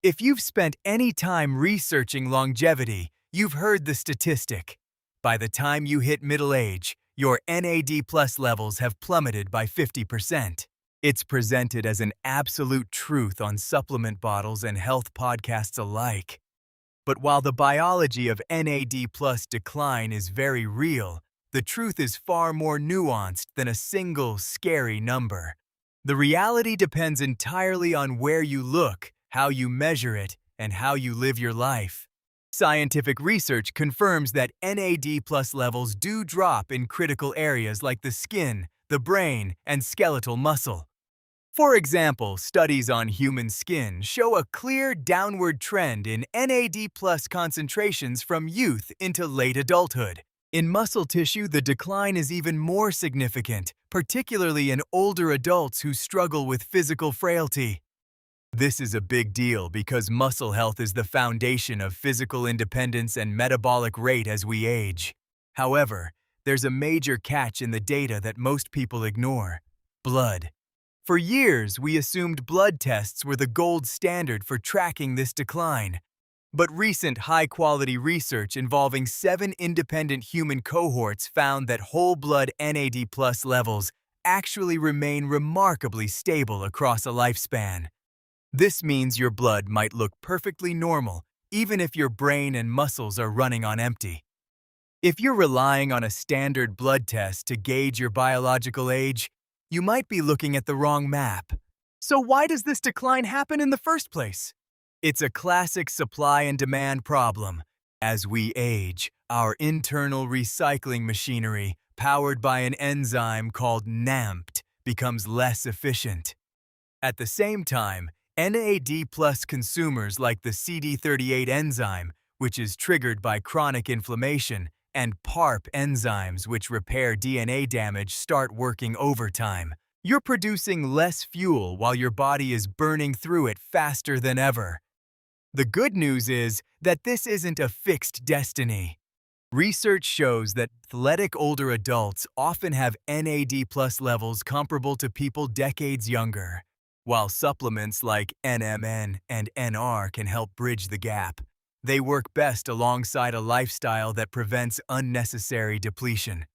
If you've spent any time researching longevity, you've heard the statistic. By the time you hit middle age, your NAD plus levels have plummeted by 50%. It's presented as an absolute truth on supplement bottles and health podcasts alike. But while the biology of NAD plus decline is very real, the truth is far more nuanced than a single scary number. The reality depends entirely on where you look, how you measure it, and how you live your life. Scientific research confirms that NAD plus levels do drop in critical areas like the skin, the brain, and skeletal muscle. For example, studies on human skin show a clear downward trend in NAD plus concentrations from youth into late adulthood. In muscle tissue, the decline is even more significant, particularly in older adults who struggle with physical frailty. This is a big deal because muscle health is the foundation of physical independence and metabolic rate as we age. However, there's a major catch in the data that most people ignore: blood. For years, we assumed blood tests were the gold standard for tracking this decline. But recent high-quality research involving 7 independent human cohorts found that whole blood NAD plus levels actually remain remarkably stable across a lifespan. This means your blood might look perfectly normal, even if your brain and muscles are running on empty. If you're relying on a standard blood test to gauge your biological age, you might be looking at the wrong map. So why does this decline happen in the first place? It's a classic supply and demand problem. As we age, our internal recycling machinery, powered by an enzyme called NAMPT, becomes less efficient. At the same time, NAD plus consumers like the CD38 enzyme, which is triggered by chronic inflammation, and PARP enzymes, which repair DNA damage, start working overtime. You're producing less fuel while your body is burning through it faster than ever. The good news is that this isn't a fixed destiny. Research shows that athletic older adults often have NAD plus levels comparable to people decades younger. While supplements like NMN and NR can help bridge the gap, they work best alongside a lifestyle that prevents unnecessary depletion.